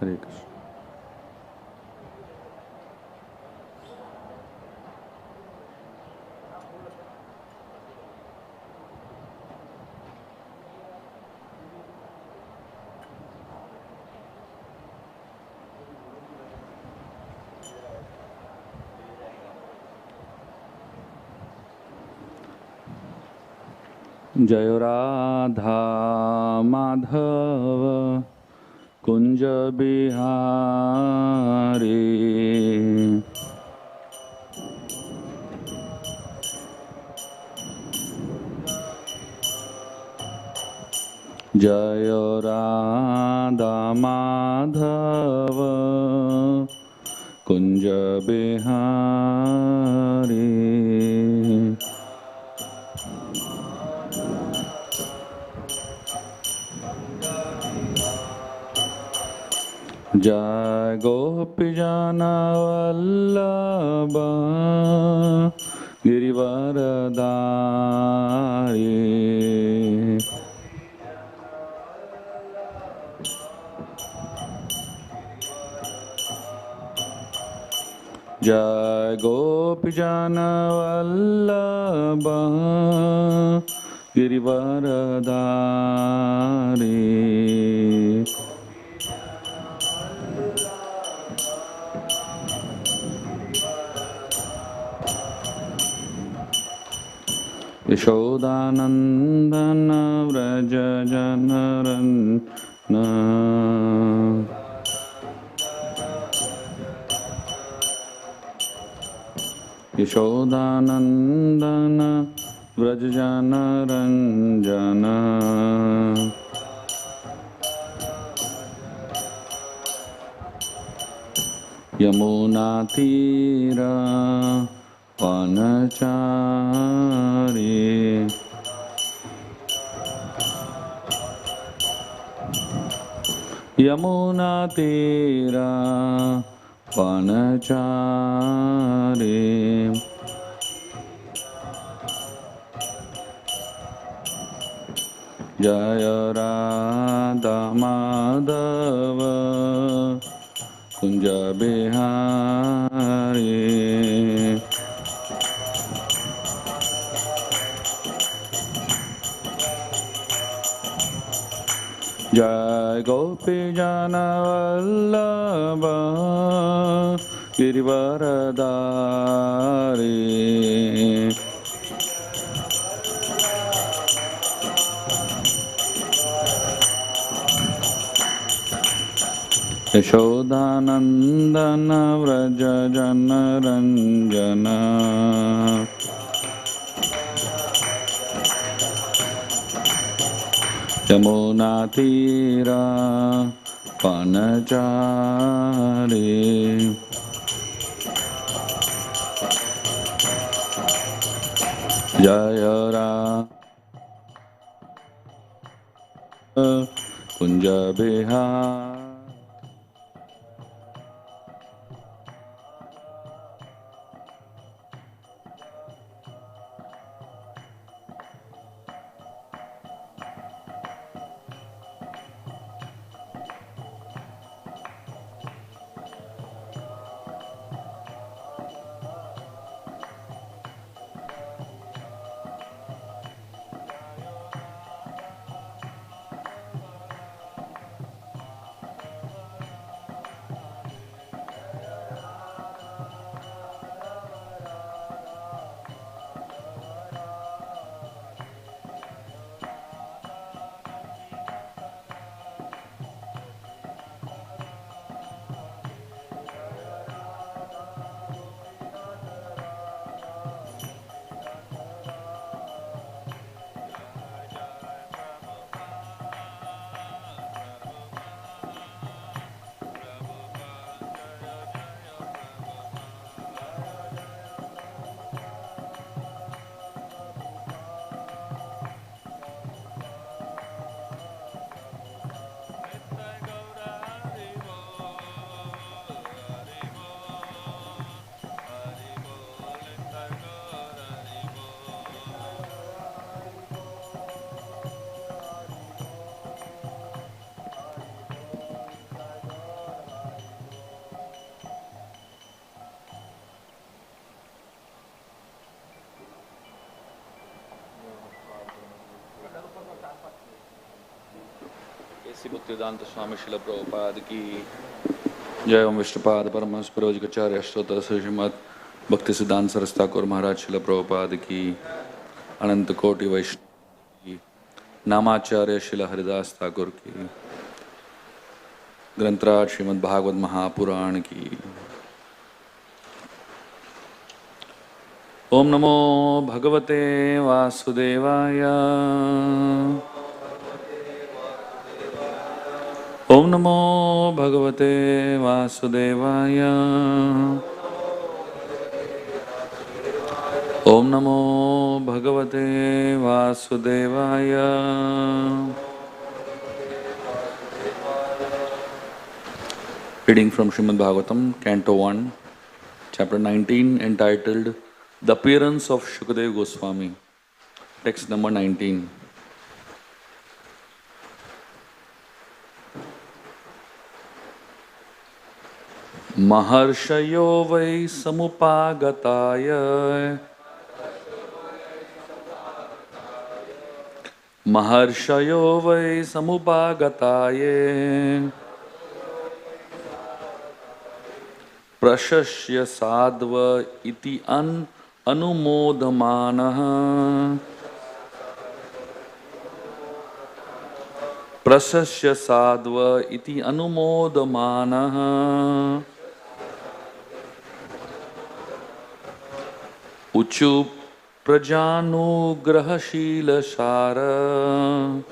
हरे कृष्ण। जय राधा माधव कुंज बिहारी, जय राधा माधव कुंज बिहारी, जय गोपीजन वल्लभ गिरिवरधारी, जय गोपीजन वल्लभ गिरिवरधारी, यशोदानंदन व्रज जनरन, यशोदानंदन व्रज जनरंजन, यमुना तीरा वनचारी, यमुना तीरा वनचारी, जय राधा माधव कुंज बिहारी, जय गोपीजन वल्लभ गिरिवरधारी, यशोदानंदन व्रज जनरंजन, यमुना तीरा वनचारी, जय Radha Kunj Bihari, Bhaktivedanta Swami Srila Prabhupada ki Jai. Om Vishnupad Paramahansa Parojikacharya Ashtota Srimad Bhakti Siddhanta Saraswati Thakur Maharaj Srila Prabhupada ki Ananta Koti Vaishnava ki Namacharya Srila Haridas Thakur ki Grantraj Srimad Bhagavad Mahapuran ki Om Namo Bhagavate Vasudevaya. Om Namo Bhagavate Vasudevaya. Om Namo Bhagavate Vasudevaya. Reading from Srimad Bhagavatam, Canto 1, Chapter 19, entitled The Appearance of Shukadeva Goswami. Text number 19. Maharshayo vai samupagataya. Maharshayo vai samupagataya. Prashasya sadva iti anumodamanaha. Prasasya sadva iti anumodamanaha. Uchu prajanugrahashila shara.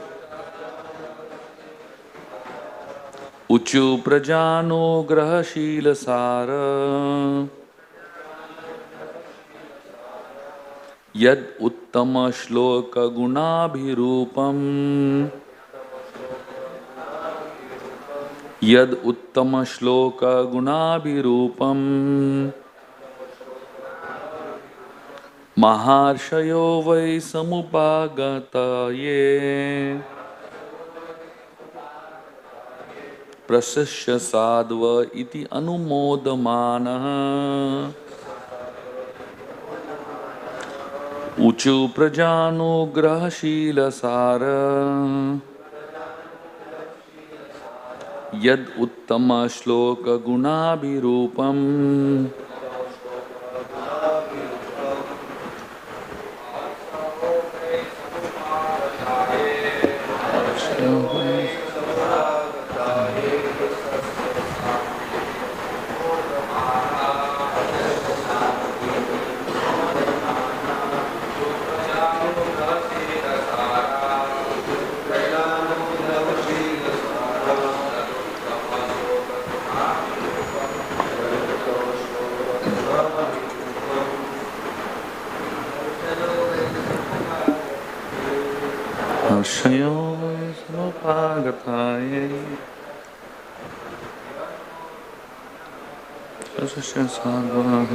Uchu prajanugrahashila sara. Yad uttama shloka gunabhirupam. Yad uttama shloka gunabhirupam. Maharshayo vai samupagataye. Prasasya sadva iti anumodamanaha. Uchu prajanugrahashila sara. Yad uttama shloka gunabhirupam. Harshayo samupagataye. Prasasya sadva.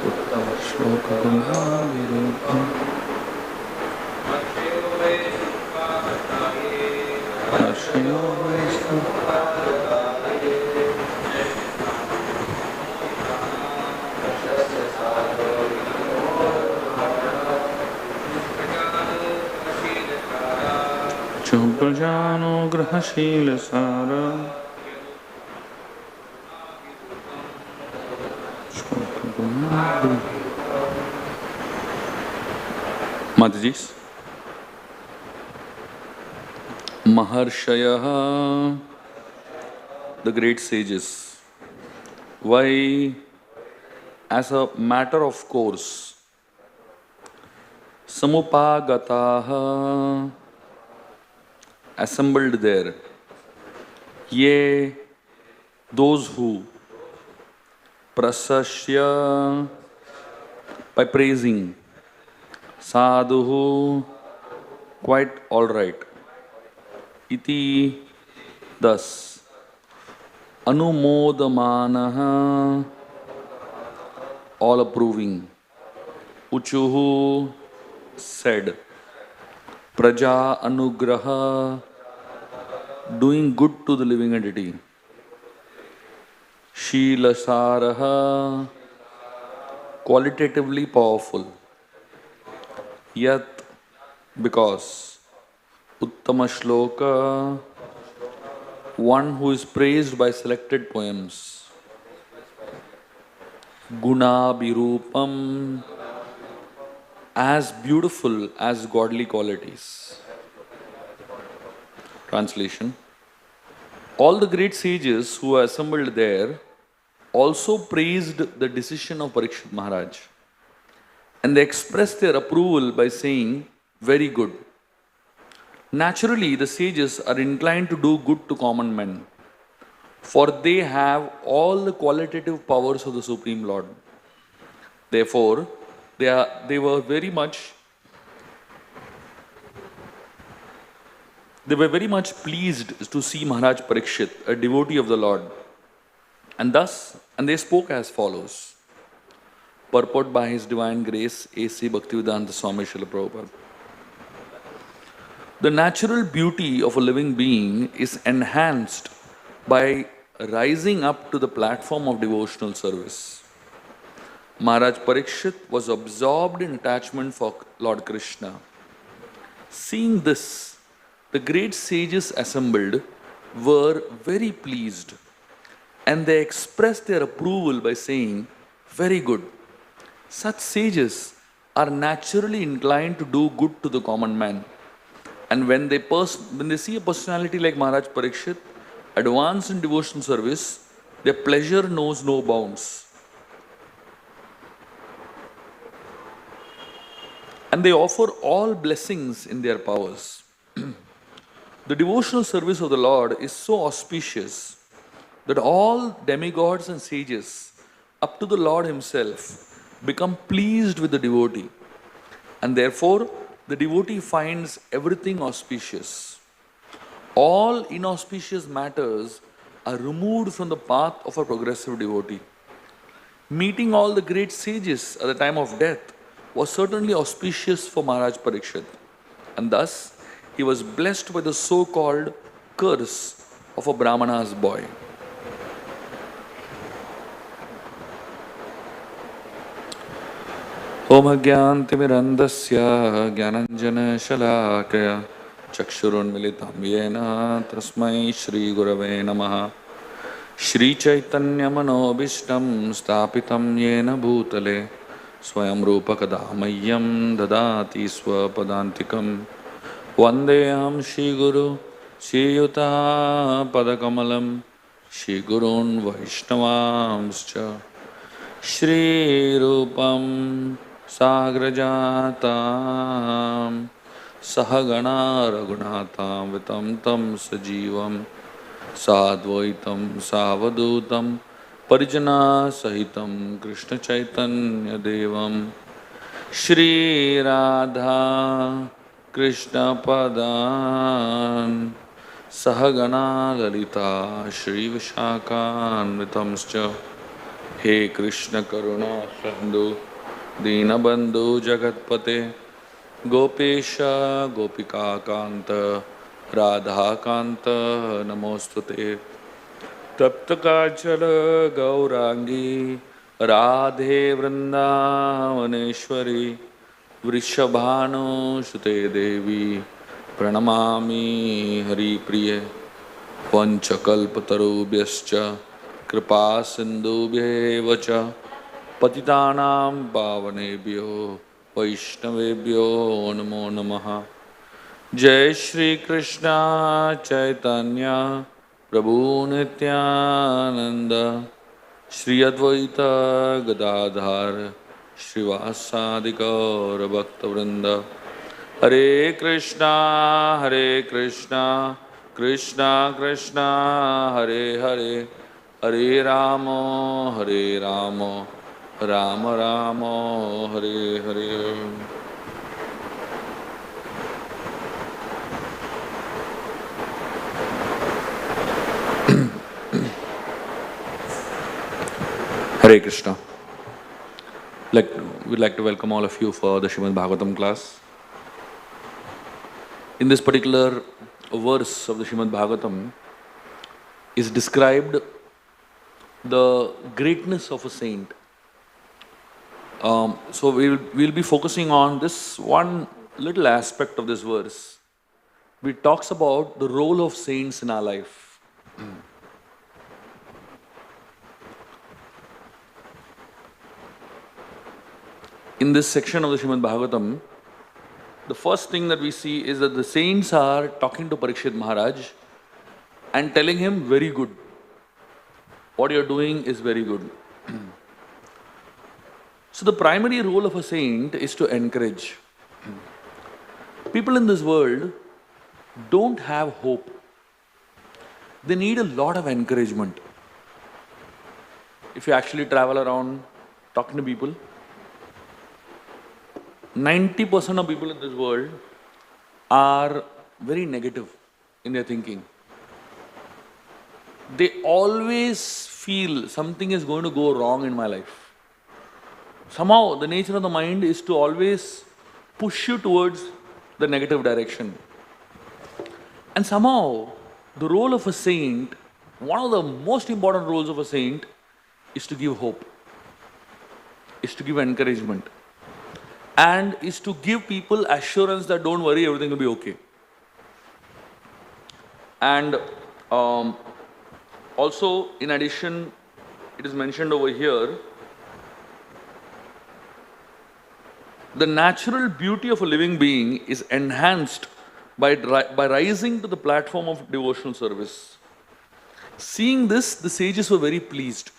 Uttama shloka gunabhirupam. Harshayo Prajanugrahashila sara. Matajis. Maharshayaha, the great sages. Why, as a matter of course, samupagataha, assembled there, ye, those who, prasasya, by praising, sadhu, quite all right, iti, thus, anumodamanaha, all approving, uchuhu, said, praja anugraha, doing good to the living entity, Sheelasaraha, qualitatively powerful. Yat, because Uttama Shloka, one who is praised by selected poems. Guna Birupam, as beautiful as godly qualities. Translation. All the great sages who were assembled there also praised the decision of Parikshit Maharaj. And they expressed their approval by saying, very good. Naturally, the sages are inclined to do good to common men, for they have all the qualitative powers of the Supreme Lord. Therefore, they were very much pleased to see Maharaj Parikshit, a devotee of the Lord. And they spoke as follows. Purport by His Divine Grace, A.C. Bhaktivedanta Swami Srila Prabhupada. The natural beauty of a living being is enhanced by rising up to the platform of devotional service. Maharaj Parikshit was absorbed in attachment for Lord Krishna. Seeing this, the great sages assembled were very pleased, and they expressed their approval by saying, very good. Such sages are naturally inclined to do good to the common man. And when they see a personality like Maharaj Parikshit, advanced in devotional service, their pleasure knows no bounds. And they offer all blessings in their powers. The devotional service of the Lord is so auspicious that all demigods and sages, up to the Lord Himself, become pleased with the devotee. And therefore, the devotee finds everything auspicious. All inauspicious matters are removed from the path of a progressive devotee. Meeting all the great sages at the time of death was certainly auspicious for Maharaj Parikshit. And thus, he was blessed by the so-called curse of a Brahmana's boy. Om Agyantimirandasya Gyananjana Shalakaya Chakshurun Militam Yena Tasmai Shri Gurave Namaha Shri Chaitanya Manobishtam Stapitam Yena Bhutale Swayam Rupa Kadamayam Dadati Swapadantikam Vandeham Shri Guru Shri Yuta Padakamalam Shri Gurun Vaishnavamscha Shri Rupam Sagrajatam Sahagana Raghunatam Vitam Tam Sajivam Sadvaitam Savadutam Parijana Sahitam Krishna Chaitanya Devam Shri Radha Krishna Padan Sahagana Lalita Shri Vishakan Vitamscha He Krishna Karuna Sandhu Dinabandhu Jagatpate Gopesha Gopika Kanta Radha Kanta Namostute Taptakachala Gaurangi Radhe Vrindavaneshwari Vrishabhanu Shute Devi Pranamami Hari Priye Vanchakalpatarubhyascha Kripa Sindhubhyev cha Patitanam Pavanebhyo Vaishnavebhyo Namo Namaha Jai Shri Krishna Chaitanya Prabhu Nityananda Shri Advaita Gadadhar Srivasadi Gaura Bhakta Vrinda Hare Krishna Krishna Krishna Hare Hare Hare Rama Rama Rama Hare Hare. Hare Krishna. We'd like to welcome all of you for the Srimad Bhagavatam class. In this particular verse of the Srimad Bhagavatam is described the greatness of a saint. So we'll be focusing on this one little aspect of this verse. It talks about the role of saints in our life. In this section of the Srimad Bhagavatam, the first thing that we see is that the saints are talking to Parikshit Maharaj and telling him, very good. What you're doing is very good. So the primary role of a saint is to encourage. People in this world don't have hope. They need a lot of encouragement. If you actually travel around talking to people, 90% of people in this world are very negative in their thinking. They always feel something is going to go wrong in my life. Somehow the nature of the mind is to always push you towards the negative direction. And somehow the role of a saint, one of the most important roles of a saint, is to give hope, is to give encouragement, and is to give people assurance that don't worry, everything will be okay. And also, in addition, it is mentioned over here, the natural beauty of a living being is enhanced by rising to the platform of devotional service. Seeing this, the sages were very pleased.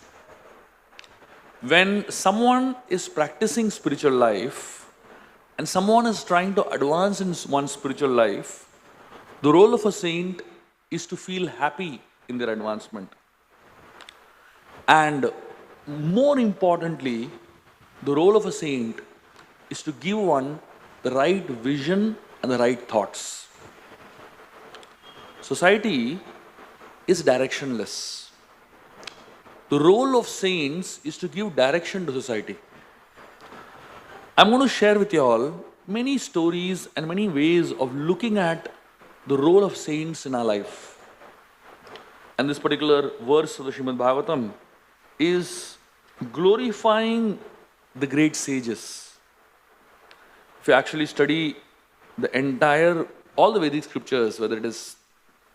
When someone is practicing spiritual life, and someone is trying to advance in one's spiritual life, the role of a saint is to feel happy in their advancement. And more importantly, the role of a saint is to give one the right vision and the right thoughts. Society is directionless. The role of saints is to give direction to society. I'm going to share with you all many stories and many ways of looking at the role of saints in our life. And this particular verse of the Srimad Bhagavatam is glorifying the great sages. If you actually study the entire, all the Vedic scriptures, whether it is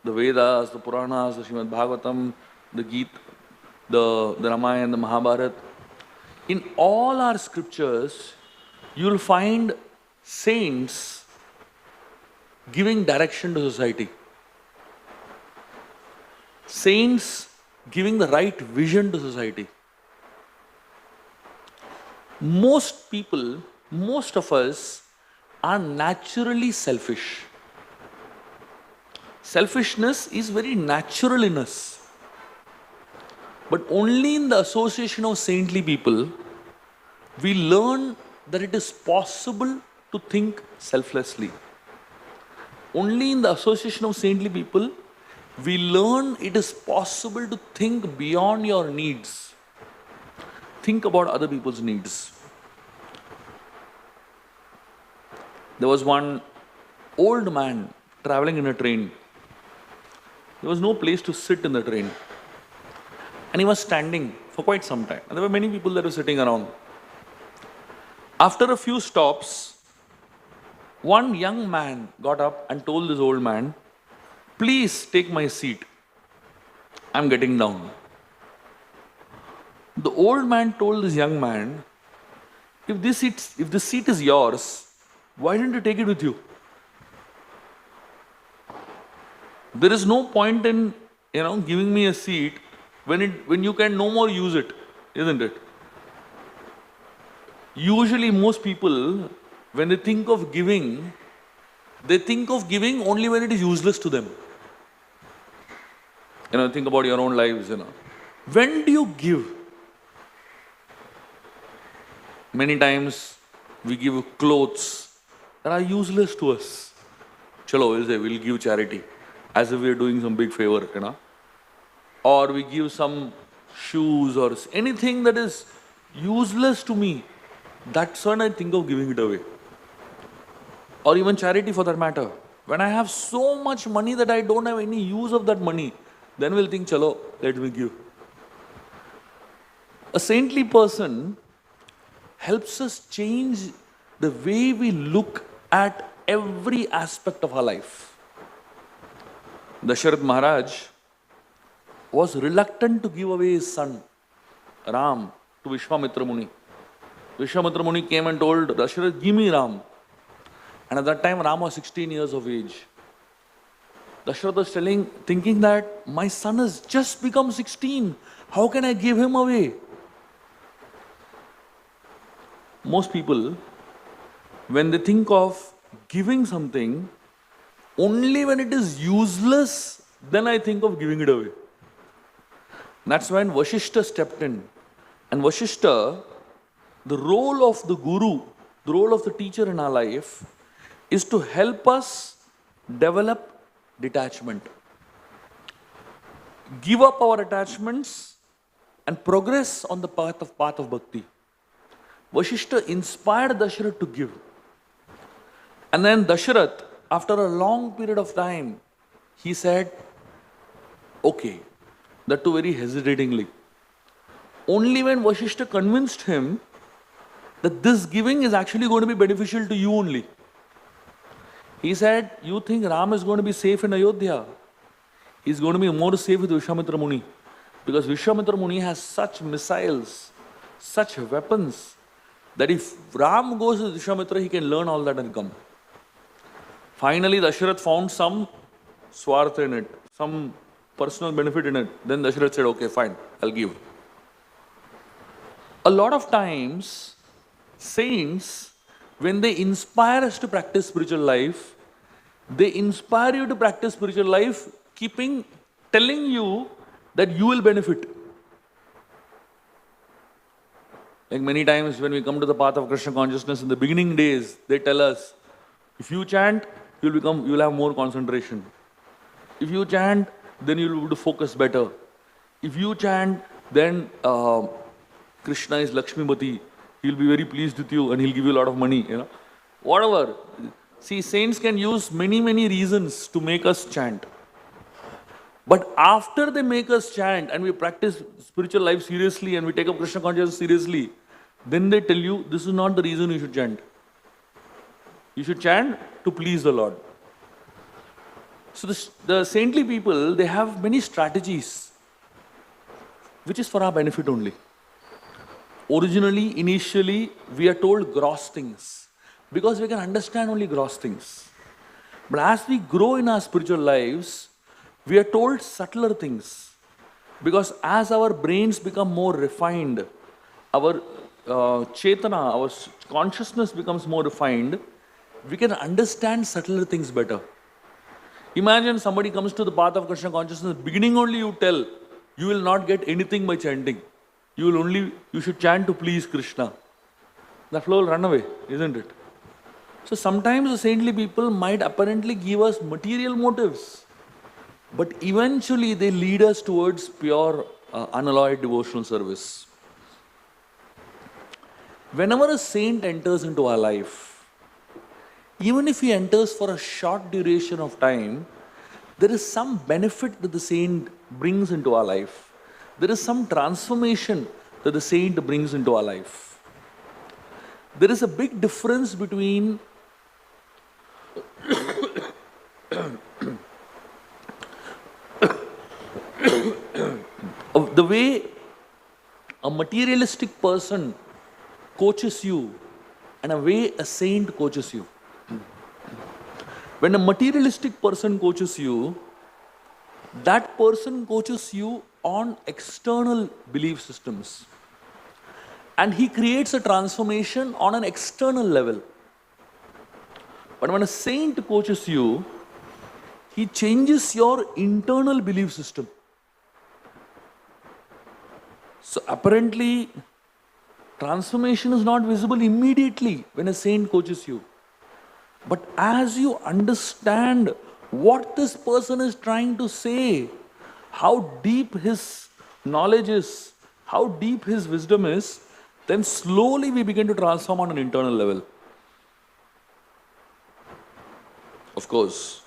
the Vedas, the Puranas, the Srimad Bhagavatam, the Gita, the Ramayana, the Mahabharata, in all our scriptures, you will find saints giving direction to society. Saints giving the right vision to society. Most people, most of us, are naturally selfish. Selfishness is very natural in us. But only in the association of saintly people, we learn that it is possible to think selflessly. Only in the association of saintly people, we learn it is possible to think beyond your needs. Think about other people's needs. There was one old man traveling in a train. There was no place to sit in the train. And he was standing for quite some time. And there were many people that were sitting around. After a few stops, one young man got up and told this old man, "Please take my seat. I'm getting down." The old man told this young man, if this seat is yours, why didn't you take it with you? There is no point in giving me a seat when you can no more use it, isn't it? Usually most people, when they think of giving only when it is useless to them. Think about your own lives, When do you give? Many times we give clothes that are useless to us. Chalo, we'll give charity, as if we're doing some big favor, Or we give some shoes or anything that is useless to me. That's when I think of giving it away. Or even charity for that matter. When I have so much money that I don't have any use of that money, then we'll think, chalo, let me give. A saintly person helps us change the way we look at every aspect of our life. Dasharath Maharaj was reluctant to give away his son, Ram, to Vishwamitra Muni. Vishwamitra Muni came and told Dasharath, give me Ram. And at that time, Ram was 16 years of age. Dasharath was thinking that my son has just become 16. How can I give him away? Most people, when they think of giving something, only when it is useless, then I think of giving it away. That's when Vashishta stepped in. And Vashishta, the role of the guru, the role of the teacher in our life, is to help us develop detachment. Give up our attachments and progress on the path of bhakti. Vashishta inspired Dasharath to give. And then Dasharath, after a long period of time, he said, okay, that too very hesitatingly. Only when Vashishta convinced him that this giving is actually going to be beneficial to you only. He said, you think Ram is going to be safe in Ayodhya? He's going to be more safe with Vishwamitra Muni. Because Vishwamitra Muni has such missiles, such weapons, that if Ram goes with Vishwamitra, he can learn all that and come. Finally, Dasharath found some swartha in it, some personal benefit in it. Then Dasharath said, okay, fine, I'll give. A lot of times, saints, when they inspire us to practice spiritual life, they inspire you to practice spiritual life, telling you that you will benefit. Like many times when we come to the path of Krishna consciousness in the beginning days, they tell us, if you chant, you'll have more concentration. If you chant, then you'll be able to focus better. If you chant, then Krishna is Lakshmipati. He'll be very pleased with you and he'll give you a lot of money. Whatever. See, saints can use many reasons to make us chant. But after they make us chant and we practice spiritual life seriously and we take up Krishna consciousness seriously, then they tell you this is not the reason you should chant. You should chant to please the Lord. So the saintly people, they have many strategies which is for our benefit only. Originally, initially, we are told gross things because we can understand only gross things. But as we grow in our spiritual lives, we are told subtler things because as our brains become more refined, our chetana, our consciousness becomes more refined, we can understand subtler things better. Imagine somebody comes to the path of Krishna consciousness, beginning only you tell, you will not get anything by chanting. You should chant to please Krishna. The flow will run away, isn't it? So sometimes the saintly people might apparently give us material motives, but eventually they lead us towards pure, unalloyed devotional service. Whenever a saint enters into our life, even if he enters for a short duration of time, there is some benefit that the saint brings into our life. There is some transformation that the saint brings into our life. There is a big difference between the way a materialistic person coaches you and a way a saint coaches you. When a materialistic person coaches you, that person coaches you on external belief systems. And he creates a transformation on an external level. But when a saint coaches you, he changes your internal belief system. So apparently, transformation is not visible immediately when a saint coaches you. But as you understand what this person is trying to say, how deep his knowledge is, how deep his wisdom is, then slowly we begin to transform on an internal level. Of course,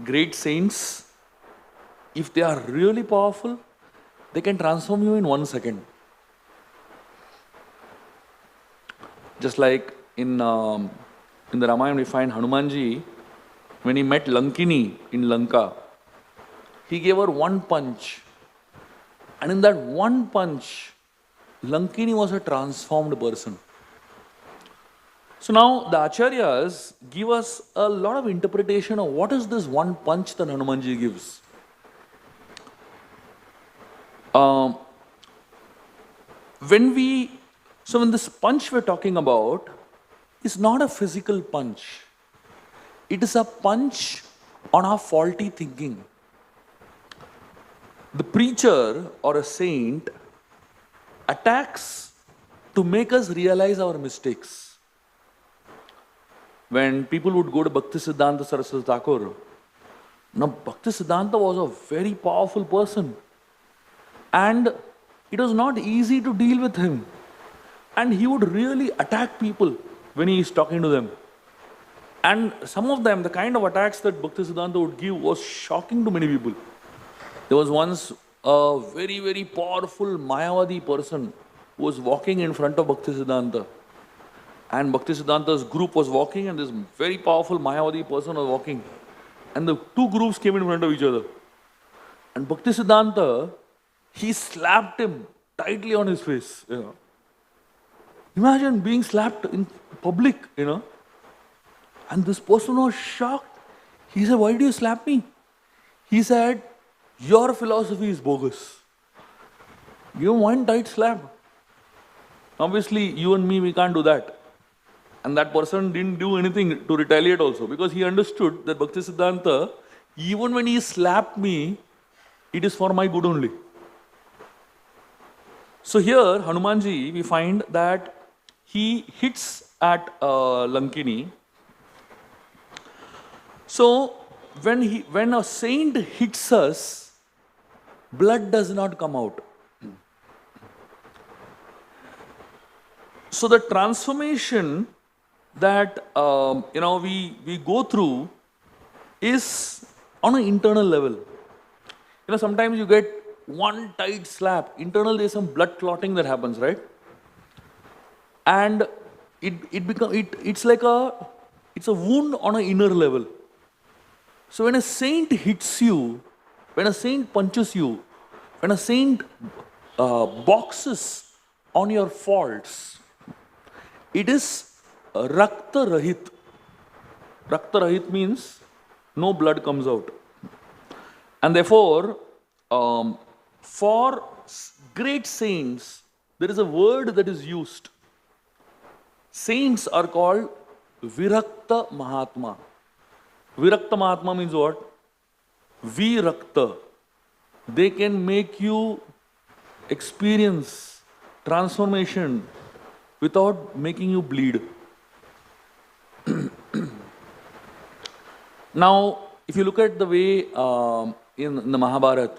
great saints, if they are really powerful, they can transform you in 1 second. Just like in the Ramayana we find Hanumanji, when he met Lankini in Lanka, he gave her one punch. And in that one punch, Lankini was a transformed person. So now the Acharyas give us a lot of interpretation of what is this one punch that Hanumanji gives. When this punch we're talking about is not a physical punch. It is a punch on our faulty thinking. The preacher or a saint attacks to make us realize our mistakes. When people would go to Bhaktisiddhanta Saraswati Thakur, now Bhaktisiddhanta was a very powerful person. And it was not easy to deal with him. And he would really attack people when he is talking to them. And some of them, the kind of attacks that Bhaktisiddhanta would give was shocking to many people. There was once a very, very powerful Mayavadi person who was walking in front of Bhaktisiddhanta. And Bhaktisiddhanta's group was walking and this very powerful Mayavadi person was walking. And the two groups came in front of each other. And Bhaktisiddhanta, he slapped him tightly on his face. Imagine being slapped in public, And this person was shocked. He said, "Why do you slap me?" He said, "Your philosophy is bogus. Give him one tight slap." Obviously, you and me, we can't do that. And that person didn't do anything to retaliate also, because he understood that Bhaktisiddhanta, even when he slapped me, it is for my good only. So here, Hanumanji, we find that he hits at Lankini. So when a saint hits us, blood does not come out. So the transformation that we go through is on an internal level. Sometimes you get one tight slap. Internal, there's some blood clotting that happens, right? And it's a wound on an inner level. So when a saint hits you, when a saint punches you, when a saint boxes on your faults, it is Rakta Rahit. Rakta Rahit means no blood comes out. And therefore, for great saints, there is a word that is used. Saints are called Virakta Mahatma. Virakta Mahatma means what? Virakta. They can make you experience transformation without making you bleed. Now, if you look at the way in the Mahabharata,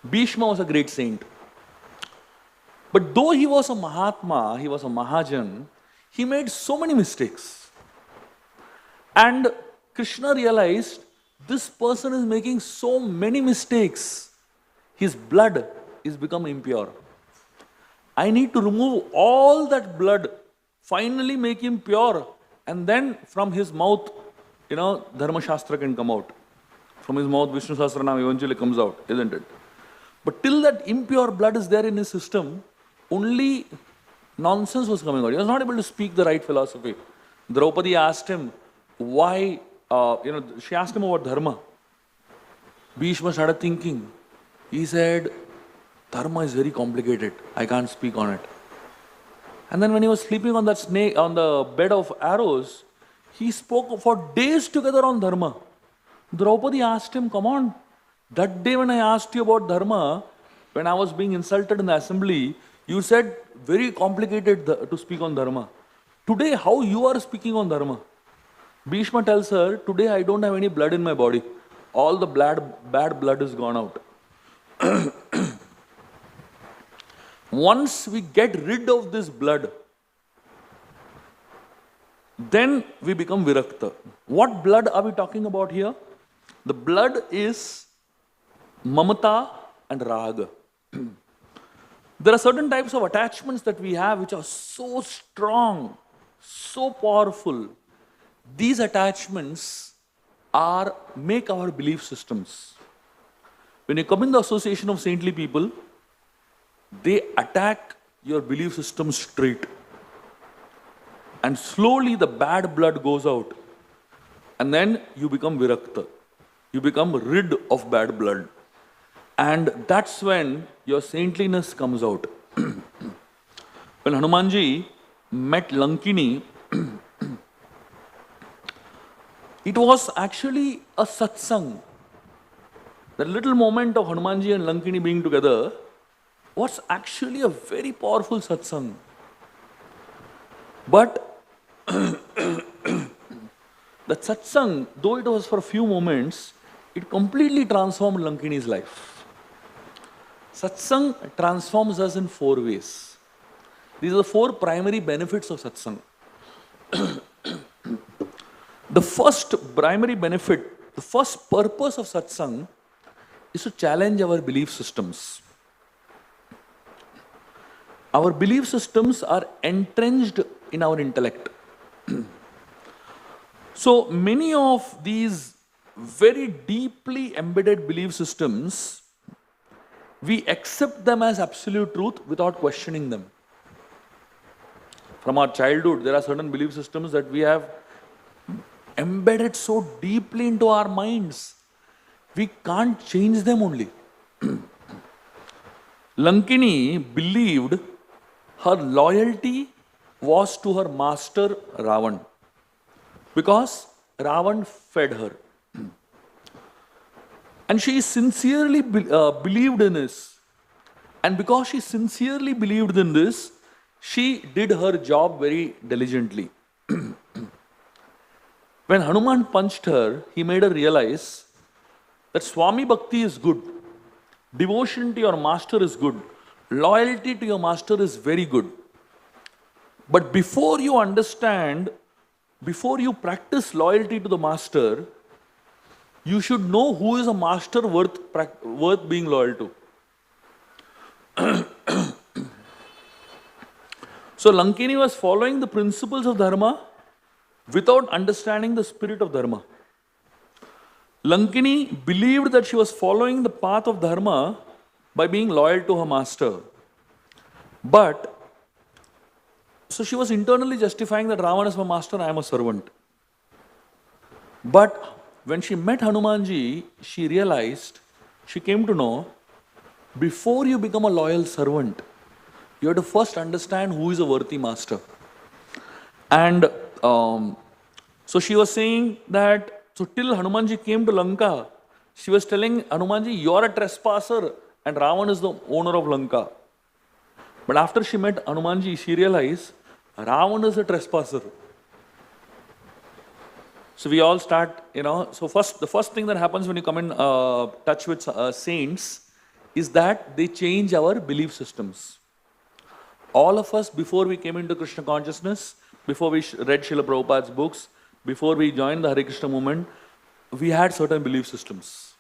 Bhishma was a great saint. But though he was a Mahatma, he was a Mahajan, he made so many mistakes. And Krishna realized this person is making so many mistakes. His blood is become impure. I need to remove all that blood, finally make him pure, and then from his mouth, Dharma Shastra can come out. From his mouth, Vishnu Sahasranam eventually comes out, isn't it? But till that impure blood is there in his system, only nonsense was coming out. He was not able to speak the right philosophy. Draupadi asked him why, she asked him about Dharma. Bhishma started thinking. He said, Dharma is very complicated. I can't speak on it. And then when he was sleeping on that snake, on the bed of arrows, he spoke for days together on Dharma. Draupadi asked him, come on, that day when I asked you about Dharma, when I was being insulted in the assembly, you said very complicated to speak on Dharma. Today, how you are speaking on Dharma? Bhishma tells her, today I don't have any blood in my body. All the bad blood is gone out. Once we get rid of this blood, then we become Virakta. What blood are we talking about here? The blood is Mamata and Raga. There are certain types of attachments that we have which are so strong, so powerful. These attachments make our belief systems. When you come in the association of saintly people, they attack your belief system straight. And slowly the bad blood goes out. And then you become virakta. You become rid of bad blood. And that's when your saintliness comes out. When Hanumanji met Lankini, it was actually a satsang. That little moment of Hanumanji and Lankini being together was actually a very powerful satsang. But that satsang, though it was for a few moments, it completely transformed Lankini's life. Satsang transforms us in 4 ways. These are the 4 primary benefits of satsang. The first primary benefit, the first purpose of satsang is to challenge our belief systems. Our belief systems are entrenched in our intellect. So many of these very deeply embedded belief systems, we accept them as absolute truth without questioning them. From our childhood, there are certain belief systems that we have embedded so deeply into our minds. We can't change them only. Lankini believed her loyalty was to her master Ravan because Ravan fed her. And she sincerely believed in this. And because she sincerely believed in this, she did her job very diligently. When Hanuman punched her, he made her realize that Swami Bhakti is good. Devotion to your master is good. Loyalty to your master is very good. But before you understand, before you practice loyalty to the master, you should know who is a master worth being loyal to. So Lankini was following the principles of dharma without understanding the spirit of dharma. Lankini believed that she was following the path of dharma by being loyal to her master. So she was internally justifying that Ravana is my master, I am a servant. But when she met Hanumanji, she realized, she came to know, before you become a loyal servant, you have to first understand who is a worthy master. And so she was saying that, so till Hanumanji came to Lanka, she was telling Hanumanji, you are a trespasser and Ravan is the owner of Lanka. But after she met Hanumanji, she realized Ravan is a trespasser. So we all start, so the first thing that happens when you come in touch with saints is that they change our belief systems. All of us, before we came into Krishna consciousness, before we read Srila Prabhupada's books, before we joined the Hare Krishna movement, we had certain belief systems.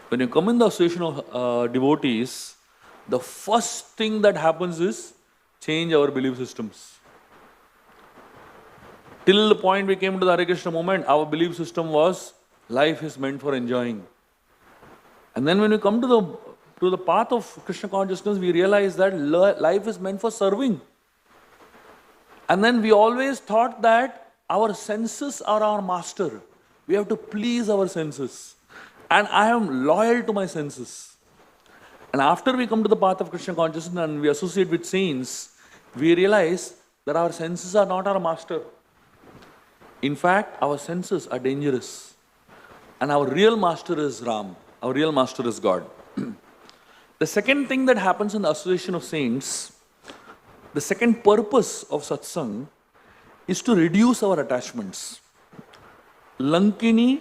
When you come in the association of devotees, the first thing that happens is change our belief systems. Till the point we came to the Hare Krishna movement, our belief system was life is meant for enjoying. And then when we come to the path of Krishna consciousness, we realize that life is meant for serving. And then we always thought that our senses are our master. We have to please our senses. And I am loyal to my senses. And after we come to the path of Krishna consciousness and we associate with saints, we realize that our senses are not our master. In fact, our senses are dangerous. And our real master is Ram. Our real master is God. The second thing that happens in the association of saints, the second purpose of satsang is to reduce our attachments. Lankini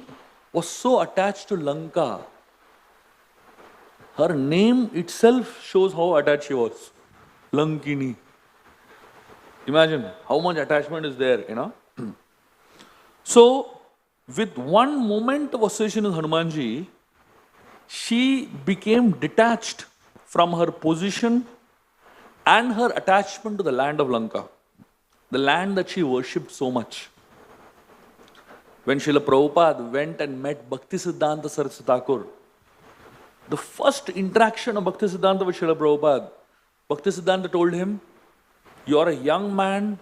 was so attached to Lanka. Her name itself shows how attached she was. Lankini. Imagine how much attachment is there, So, with one moment of association with Hanumanji, she became detached from her position, and her attachment to the land of Lanka, the land that she worshipped so much. When Srila Prabhupada went and met Bhaktisiddhanta Saraswati Thakur, the first interaction of Bhaktisiddhanta with Srila Prabhupada, Bhaktisiddhanta told him, "You are a young man,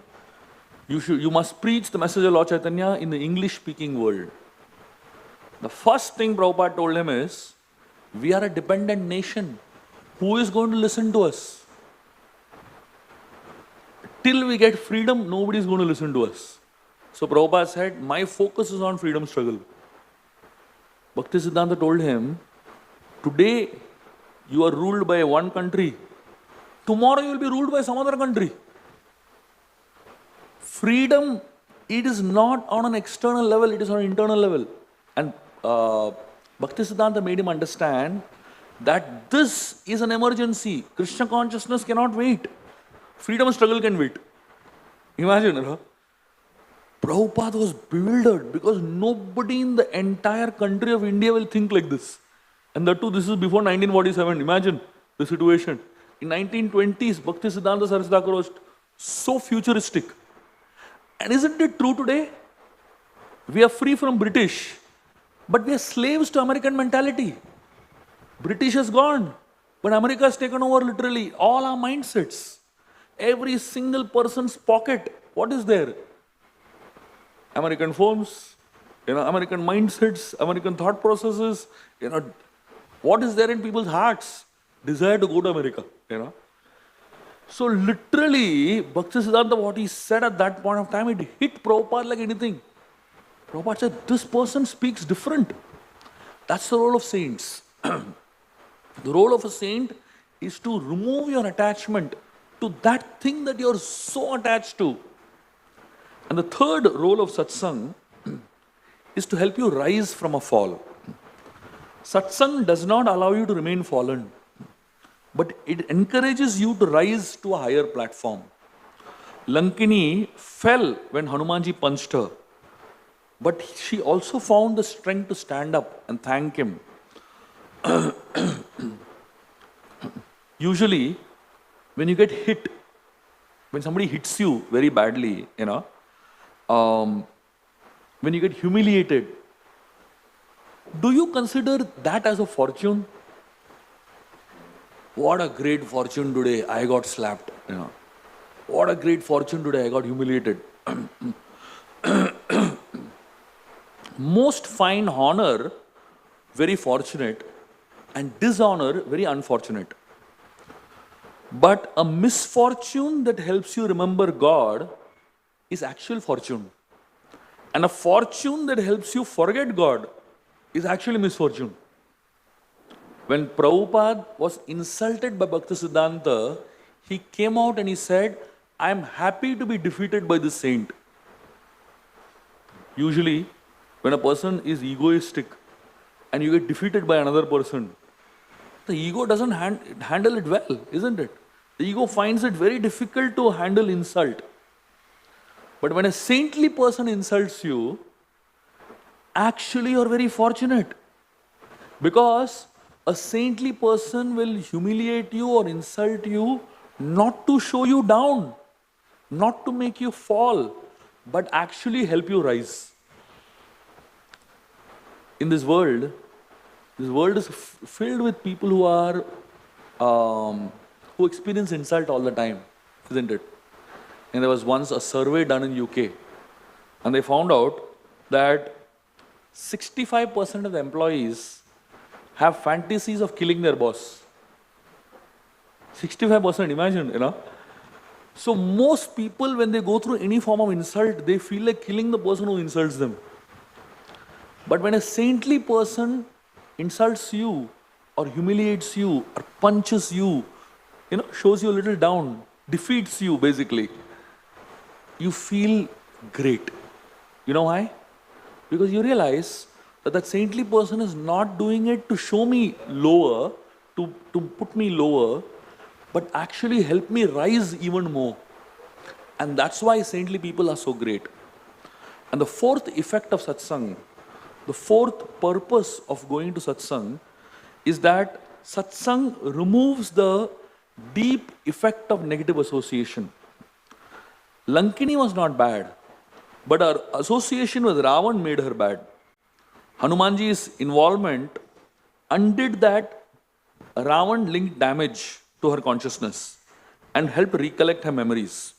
you must preach the message of Lord Chaitanya in the English-speaking world." The first thing Prabhupada told him is, we are a dependent nation. Who is going to listen to us? Till we get freedom, nobody is going to listen to us. So Prabhupada said, my focus is on freedom struggle. Bhaktisiddhanta told him, today you are ruled by one country. Tomorrow you will be ruled by some other country. Freedom, it is not on an external level, it is on an internal level. And Bhaktisiddhanta made him understand that this is an emergency. Krishna consciousness cannot wait. Freedom struggle can wait. Imagine, you know? Prabhupada was bewildered because nobody in the entire country of India will think like this. And that too, this is before 1947. Imagine the situation. In 1920s, Bhaktisiddhanta Saraswati Thakur was so futuristic. And isn't it true today? We are free from British, but we are slaves to American mentality. British has gone, but America has taken over literally all our mindsets. Every single person's pocket, what is there? American phones, American mindsets, American thought processes, what is there in people's hearts? Desire to go to America, So literally, Bhaktisiddhanta, what he said at that point of time, it hit Prabhupada like anything. Prabhupada said, this person speaks different. That's the role of saints. The role of a saint is to remove your attachment to that thing that you're so attached to. And the third role of satsang is to help you rise from a fall. Satsang does not allow you to remain fallen, but it encourages you to rise to a higher platform. Lankini fell when Hanumanji punched her, but she also found the strength to stand up and thank him. Usually, when you get hit, when somebody hits you very badly, when you get humiliated, do you consider that as a fortune? What a great fortune today, I got slapped. What a great fortune today, I got humiliated. Most find honor very fortunate and dishonor very unfortunate. But a misfortune that helps you remember God is actual fortune. And a fortune that helps you forget God is actually misfortune. When Prabhupada was insulted by Bhaktisiddhanta, he came out and he said, I am happy to be defeated by this saint. Usually, when a person is egoistic and you get defeated by another person, the ego doesn't handle it well, isn't it? The ego finds it very difficult to handle insult. But when a saintly person insults you, actually you're very fortunate. Because a saintly person will humiliate you or insult you not to show you down, not to make you fall, but actually help you rise. In this world is filled with people who are who experience insult all the time, isn't it? And there was once a survey done in UK, and they found out that 65% of the employees have fantasies of killing their boss. 65%, imagine, So most people, when they go through any form of insult, they feel like killing the person who insults them. But when a saintly person insults you, or humiliates you, or punches you, shows you a little down, defeats you basically, you feel great. You know why? Because you realize that saintly person is not doing it to show me lower, to put me lower, but actually help me rise even more. And that's why saintly people are so great. And the fourth effect of satsang, the fourth purpose of going to satsang is that satsang removes the deep effect of negative association. Lankini was not bad, but her association with Ravan made her bad. Hanumanji's involvement undid that Ravan linked damage to her consciousness and helped recollect her memories.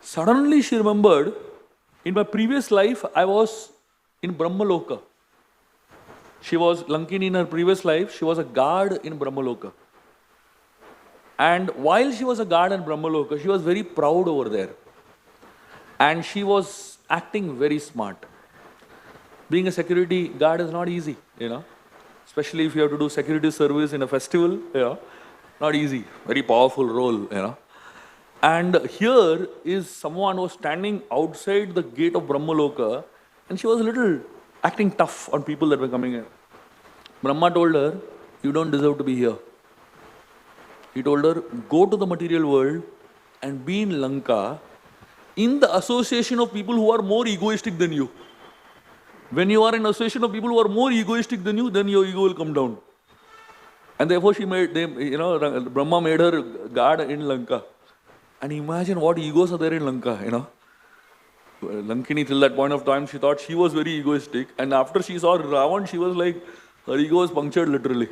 Suddenly she remembered, in my previous life I was in Brahmaloka. She was, Lankini in her previous life, she was a guard in Brahmaloka. And while she was a guard in Brahmaloka, she was very proud over there. And she was acting very smart. Being a security guard is not easy, especially if you have to do security service in a festival, not easy, very powerful role, And here is someone who was standing outside the gate of Brahmaloka, and she was a little acting tough on people that were coming in. Brahma told her, you don't deserve to be here. He told her, go to the material world and be in Lanka in the association of people who are more egoistic than you. When you are in association of people who are more egoistic than you, then your ego will come down. And therefore Brahma made her guard in Lanka. And imagine what egos are there in Lanka, Lankini, till that point of time, she thought she was very egoistic. And after she saw Ravan, she was like, her ego was punctured literally.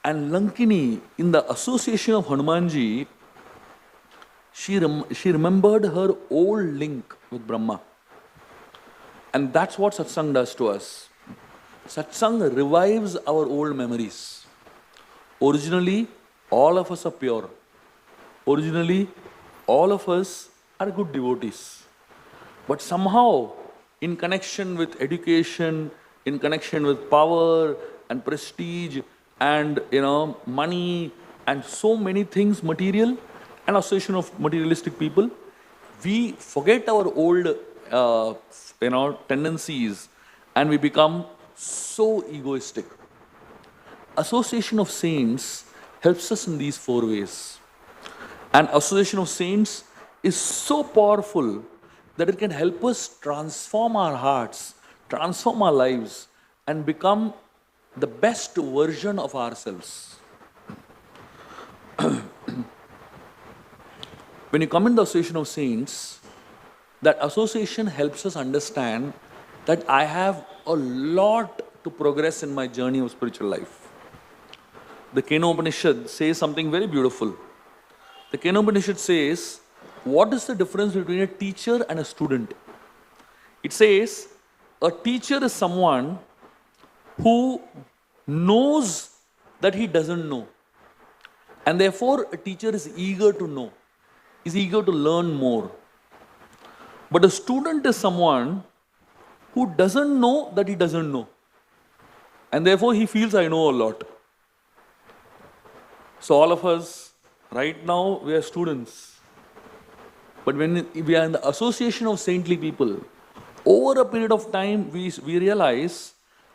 And Lankini, in the association of Hanumanji, she remembered her old link with Brahma. And that's what satsang does to us. Satsang revives our old memories. Originally, all of us are pure. Originally, all of us are good devotees. But somehow, in connection with education, in connection with power and prestige and money and so many things material, and association of materialistic people, we forget our old tendencies and we become so egoistic. Association of saints helps us in these 4 ways. And association of saints is so powerful that it can help us transform our hearts, transform our lives, and become the best version of ourselves. When you come in the association of saints, that association helps us understand that I have a lot to progress in my journey of spiritual life. The Kena Upanishad says something very beautiful. The Kena Upanishad says, what is the difference between a teacher and a student? It says, a teacher is someone who knows that he doesn't know. And therefore, a teacher is eager to know, is eager to learn more. But a student is someone who doesn't know that he doesn't know. And therefore, he feels, I know a lot. So all of us, right now, we are students. But when we are in the association of saintly people, over a period of time, we realize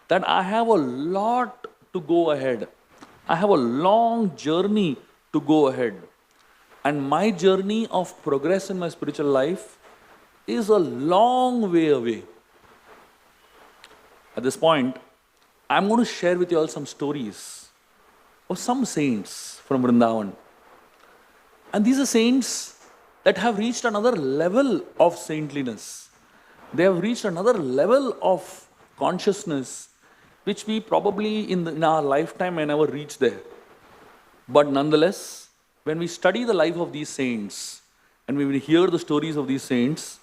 that I have a lot to go ahead. I have a long journey to go ahead. And my journey of progress in my spiritual life is a long way away. At this point, I'm going to share with you all some stories of some saints from Vrindavan. And these are saints that have reached another level of saintliness. They have reached another level of consciousness, which we probably in our lifetime may never reach there. But nonetheless, when we study the life of these saints, and when we hear the stories of these saints,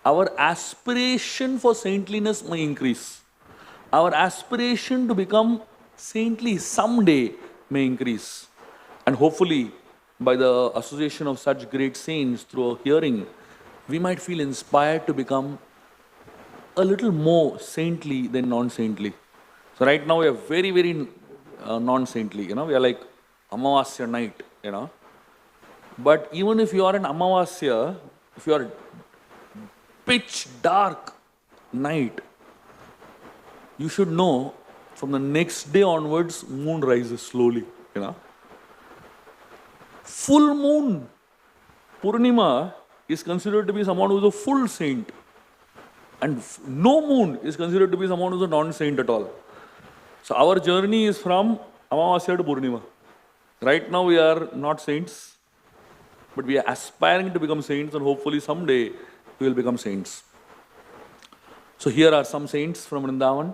our aspiration for saintliness may increase. Our aspiration to become saintly someday may increase. And hopefully, by the association of such great saints through a hearing, we might feel inspired to become a little more saintly than non-saintly. So right now we are very, very non-saintly. We are like Amavasya night. But even if you are an Amavasya, if you are pitch dark night, you should know from the next day onwards, moon rises slowly. Full moon, Purnima, is considered to be someone who is a full saint. And no moon is considered to be someone who is a non-saint at all. So our journey is from Amavasya to Purnima. Right now we are not saints, but we are aspiring to become saints, and hopefully someday we will become saints. So here are some saints from Vrindavan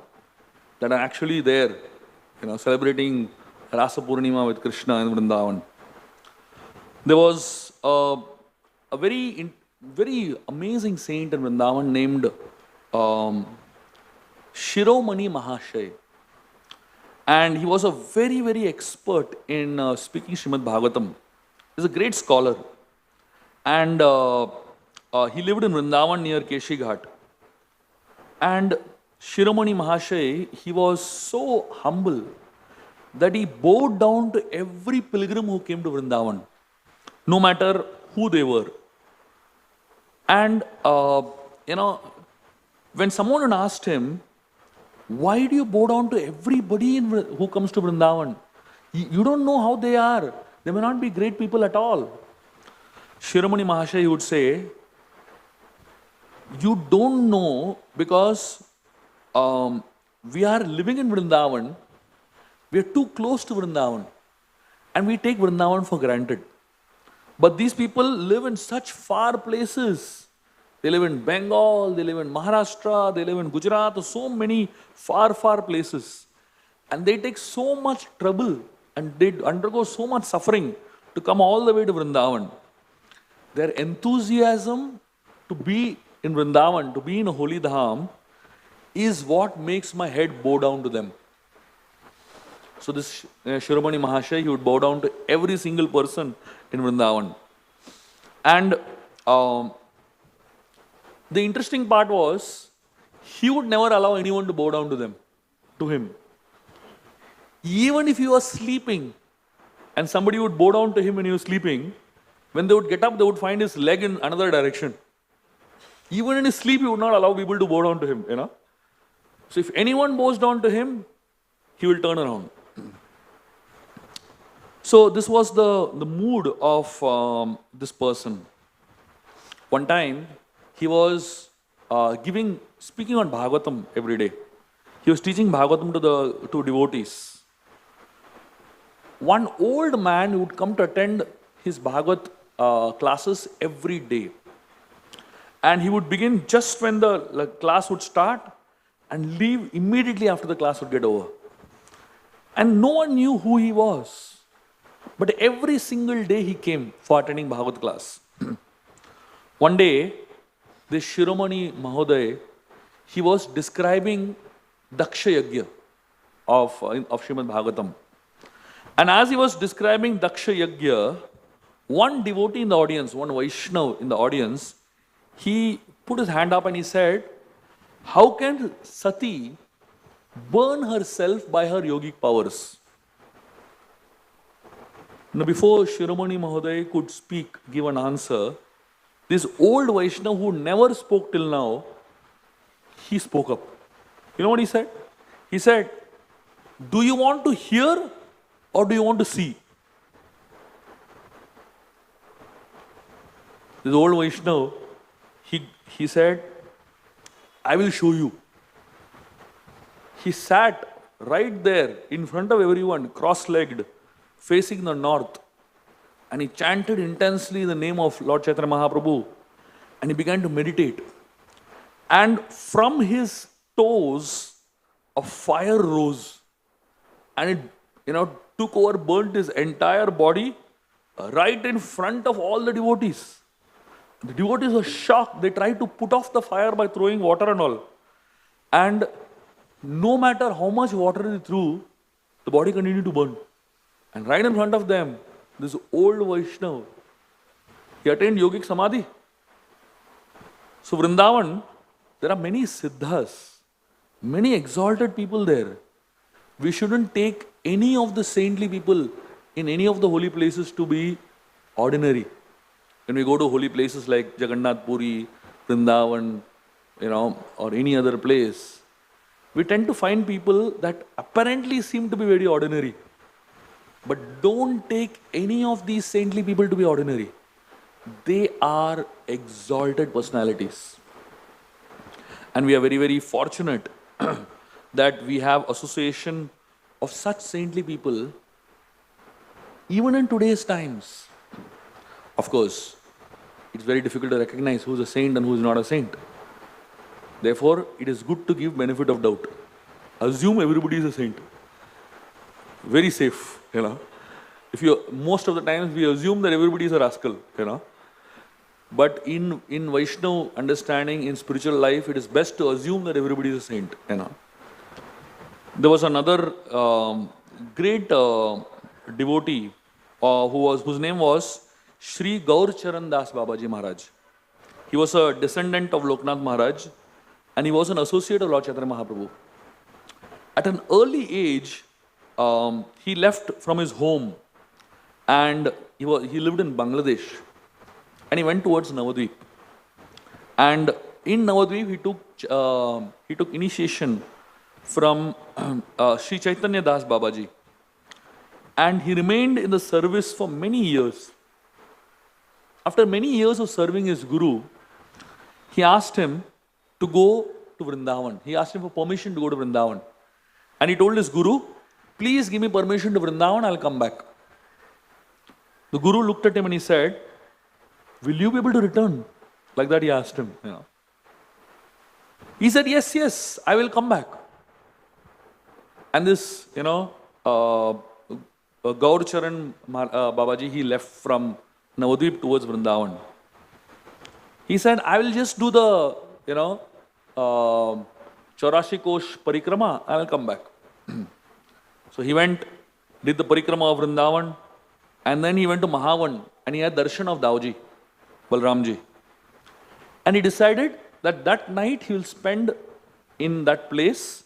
that are actually there, celebrating Rasa Purnima with Krishna in Vrindavan. There was a very amazing saint in Vrindavan named Shiromani Mahashay. And he was a very expert in speaking Srimad Bhagavatam. He's a great scholar. And he lived in Vrindavan near Keshi Ghat. And Shiromani Mahashay, he was so humble that he bowed down to every pilgrim who came to Vrindavan, no matter who they were. And, when someone asked him, why do you bow down to everybody who comes to Vrindavan? You don't know how they are. They may not be great people at all. Shiromani Mahashay would say, you don't know because we are living in Vrindavan, we are too close to Vrindavan, and we take Vrindavan for granted. But these people live in such far places. They live in Bengal, they live in Maharashtra, they live in Gujarat, so many far places. And they take so much trouble and they undergo so much suffering to come all the way to Vrindavan. Their enthusiasm to be in Vrindavan, to be in a holy dham, is what makes my head bow down to them. So this Shiromani Mahashay, he would bow down to every single person in Vrindavan. And the interesting part was, he would never allow anyone to bow down to him. Even if he was sleeping and somebody would bow down to him when he was sleeping, when they would get up, they would find his leg in another direction. Even in his sleep, he would not allow people to bow down to him, So if anyone bows down to him, he will turn around. So this was the mood of this person. One time, he was speaking on Bhagavatam every day. He was teaching Bhagavatam to devotees. One old man would come to attend his Bhagavat classes every day. And he would begin just when the class would start and leave immediately after the class would get over. And no one knew who he was. But every single day he came for attending Bhagavat class. One day, this Shiromani Mahoday, he was describing Daksha Yajna of Srimad Bhagavatam. And as he was describing Daksha Yajna, one devotee in the audience, one Vaishnav in the audience, he put his hand up and he said, how can Sati burn herself by her yogic powers? Now before Shiromani Mahoday could give an answer, this old Vaishnav who never spoke till now, he spoke up. You know what he said? He said, do you want to hear or do you want to see? This old Vaishnav, he said, I will show you. He sat right there in front of everyone, cross-legged, facing the north. And he chanted intensely the name of Lord Chaitanya Mahaprabhu. And he began to meditate. And from his toes, a fire rose. And it, took over, burnt his entire body right in front of all the devotees. The devotees were shocked. They tried to put off the fire by throwing water and all. And no matter how much water they threw, the body continued to burn. And right in front of them, this old Vaishnav, he attained yogic samadhi. So Vrindavan, there are many siddhas, many exalted people there. We shouldn't take any of the saintly people in any of the holy places to be ordinary. When we go to holy places like Jagannath Puri, Vrindavan, or any other place, we tend to find people that apparently seem to be very ordinary. But don't take any of these saintly people to be ordinary. They are exalted personalities. And we are very fortunate that we have association of such saintly people Even in today's times, of course, it's very difficult to recognize who's a saint and who's not a saint. Therefore, it is good to give benefit of doubt. Assume everybody is a saint. Very safe, If most of the times we assume that everybody is a rascal, But in Vaishnav understanding, in spiritual life, it is best to assume that everybody is a saint, There was another great devotee whose name was Shri Gaur Charan Das Babaji Maharaj. He was a descendant of Loknath Maharaj and he was an associate of Lord Chaitanya Mahaprabhu. At an early age, he left from his home and he lived in Bangladesh and he went towards Navadvip. And in Navadvip, he took initiation from Sri Chaitanya Das Babaji. And he remained in the service for many years. After many years of serving his guru, he asked him to go to Vrindavan. He asked him for permission to go to Vrindavan. And he told his guru, please give me permission to Vrindavan, I'll come back. The guru looked at him and he said, will you be able to return? Like that he asked him. He said, yes, I will come back. And this, Gaur Charan Babaji, he left from Navadvip towards Vrindavan. He said, I will just do the, Chaurashi Kosh Parikrama, I will come back. So he went, did the Parikrama of Vrindavan, and then he went to Mahavan, and he had darshan of Dauji, Balramji. And he decided that that night he will spend in that place,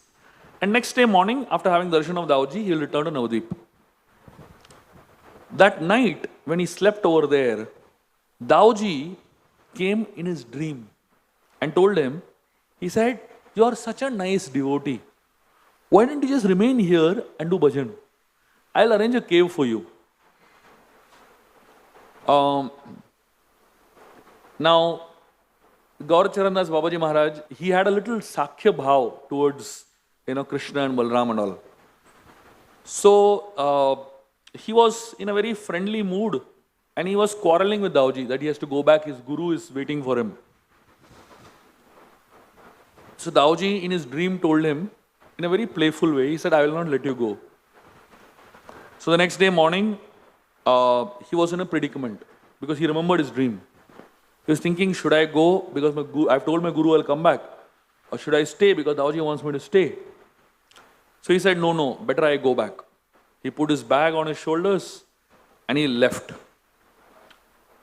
and next day morning, after having darshan of Dauji, he will return to Navadvip. That night, when he slept over there, Dauji came in his dream and told him, he said, you are such a nice devotee. Why don't you just remain here and do bhajan? I'll arrange a cave for you. Now, Gaur Charan Das Babaji Maharaj, he had a little Sakhya Bhav towards Krishna and Balram and all. So, he was in a very friendly mood and he was quarreling with Dauji that he has to go back, his guru is waiting for him. So Dauji in his dream told him in a very playful way, he said, I will not let you go. So the next day morning, he was in a predicament because he remembered his dream. He was thinking, should I go because I've told my guru I'll come back, or should I stay because Dauji wants me to stay? So he said, no, better I go back. He put his bag on his shoulders and he left.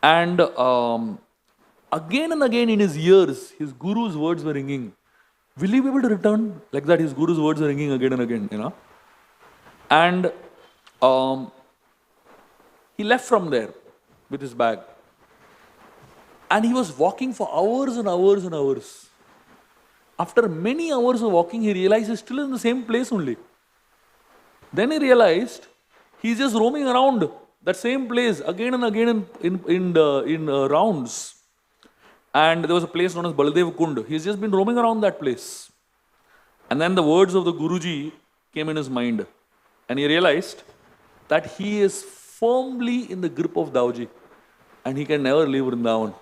And again and again in his ears, his guru's words were ringing. Will you be able to return? Like that, his guru's words were ringing again and again, And he left from there with his bag. And he was walking for hours and hours and hours. After many hours of walking, he realized he's still in the same place only. Then he realized he's just roaming around that same place again and again in rounds. And there was a place known as Baladev Kund. He's just been roaming around that place. And then the words of the Guruji came in his mind. And he realized that he is firmly in the grip of Dauji. And he can never leave Vrindavan.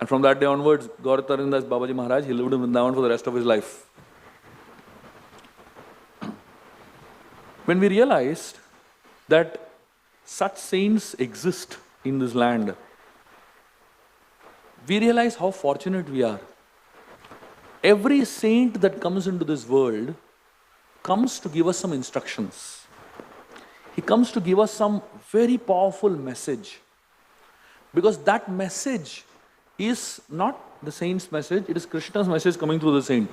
And from that day onwards, Gaur Charan Das Babaji Maharaj, he lived in Vrindavan for the rest of his life. When we realized that such saints exist in this land, we realize how fortunate we are. Every saint that comes into this world comes to give us some instructions. He comes to give us some very powerful message. Because that message is not the saint's message, it is Krishna's message coming through the saint.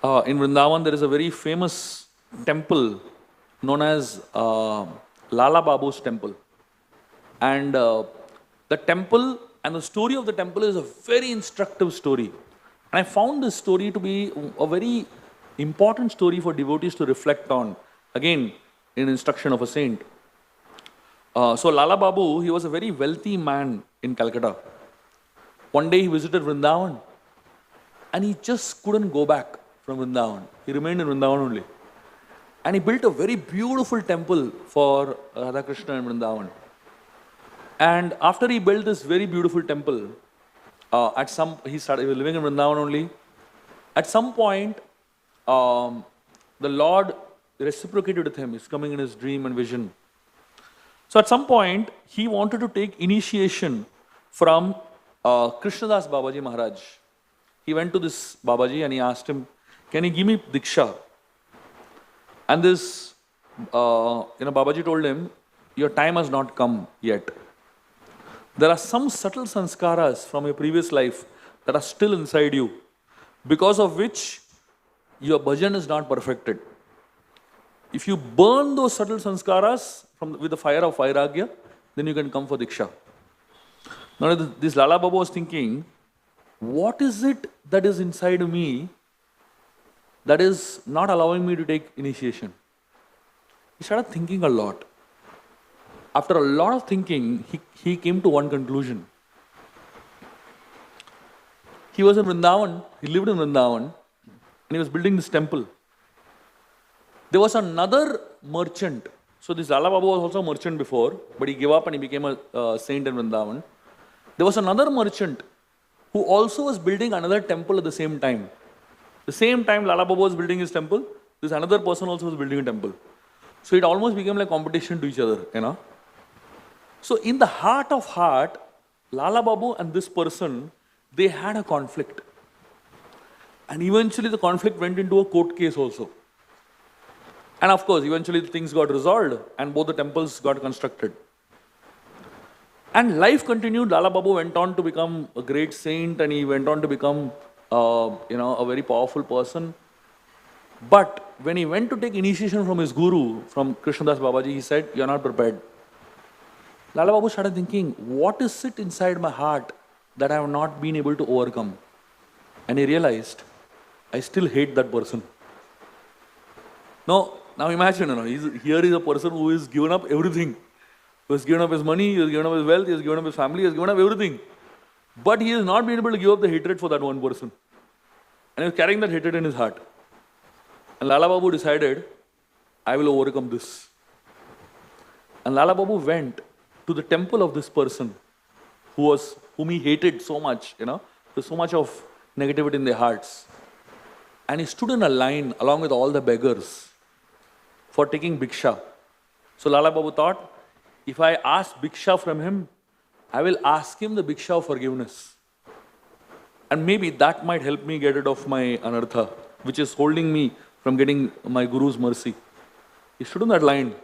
In Vrindavan, there is a very famous temple known as Lala Babu's temple. And the temple and the story of the temple is a very instructive story. And I found this story to be a very important story for devotees to reflect on. Again, in instruction of a saint. So Lala Babu, he was a very wealthy man in Calcutta. One day he visited Vrindavan and he just couldn't go back from Vrindavan. He remained in Vrindavan only. And he built a very beautiful temple for Radha Krishna and Vrindavan. And after he built this very beautiful temple, he started living in Vrindavan only. At some point, the Lord reciprocated with him. He's coming in his dream and vision. So at some point, he wanted to take initiation from Krishnadas Babaji Maharaj. He went to this Babaji and he asked him, can you give me Diksha? And this, Babaji told him, your time has not come yet. There are some subtle sanskaras from your previous life that are still inside you, because of which your bhajan is not perfected. If you burn those subtle sanskaras with the fire of Vairagya, then you can come for Diksha. Now this Lala Baba was thinking, what is it that is inside me that is not allowing me to take initiation? He started thinking a lot. After a lot of thinking, he came to one conclusion. He was in Vrindavan, he lived in Vrindavan, and he was building this temple. There was another merchant. So this Lala Baba was also a merchant before, but he gave up and he became a saint in Vrindavan. There was another merchant who also was building another temple at the same time. The same time Lala Baba was building his temple, this another person also was building a temple. So it almost became like competition to each other, So in the heart of heart, Lala Babu and this person, they had a conflict. And eventually the conflict went into a court case also. And of course, eventually things got resolved and both the temples got constructed. And life continued. Lala Babu went on to become a great saint and he went on to become, a very powerful person. But when he went to take initiation from his guru, from Krishnadas Babaji, he said, "You're not prepared." Lala Babu started thinking, what is it inside my heart that I have not been able to overcome? And he realized, I still hate that person. Now imagine, here is a person who has given up everything. He has given up his money, he has given up his wealth, he has given up his family, he has given up everything. But he has not been able to give up the hatred for that one person. And he was carrying that hatred in his heart. And Lala Babu decided, I will overcome this. And Lala Babu went to the temple of this person whom he hated so much, there's so much of negativity in their hearts. And he stood in a line along with all the beggars for taking Bhiksha. So Lala Babu thought, if I ask Bhiksha from him, I will ask him the Bhiksha of forgiveness. And maybe that might help me get rid of my anartha, which is holding me from getting my Guru's mercy. He stood in that line.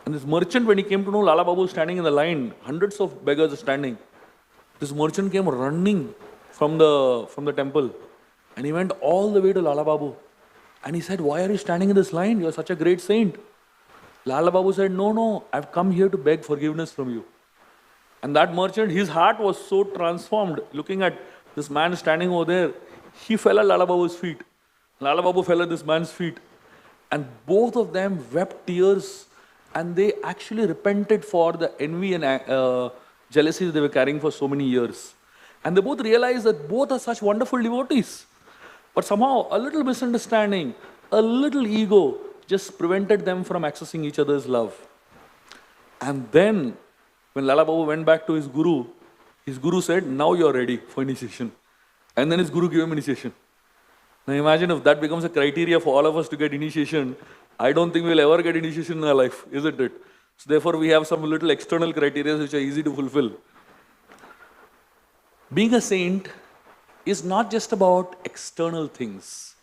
And this merchant, when he came to know Lala Babu standing in the line, hundreds of beggars are standing. This merchant came running from the temple. And he went all the way to Lala Babu. And he said, why are you standing in this line? You are such a great saint. Lala Babu said, no, I've come here to beg forgiveness from you. And that merchant, his heart was so transformed, looking at this man standing over there, he fell at Lala Babu's feet. Lala Babu fell at this man's feet. And both of them wept tears, and they actually repented for the envy and jealousy that they were carrying for so many years. And they both realized that both are such wonderful devotees. But somehow a little misunderstanding, a little ego just prevented them from accessing each other's love. And then, when Lala Babu went back to his guru said, now you are ready for initiation. And then his guru gave him initiation. Now imagine if that becomes a criteria for all of us to get initiation, I don't think we'll ever get initiation in our life, isn't it? So therefore we have some little external criteria which are easy to fulfill. Being a saint is not just about external things.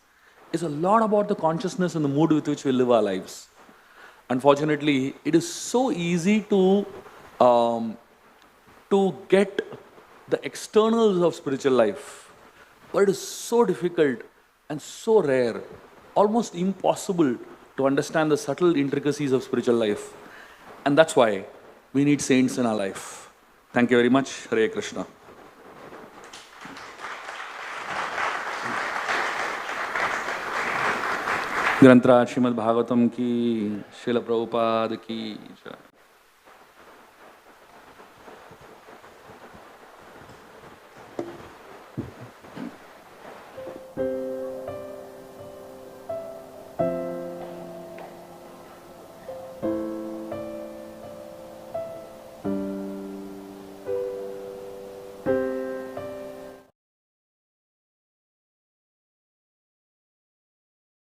It's a lot about the consciousness and the mood with which we live our lives. Unfortunately, it is so easy to get the externals of spiritual life, but it is so difficult and so rare, almost impossible to understand the subtle intricacies of spiritual life. And that's why we need saints in our life. Thank you very much. Hare Krishna. ग्रंथराज Shrimad Bhagavatam की, श्रील प्रभुपाद की जय।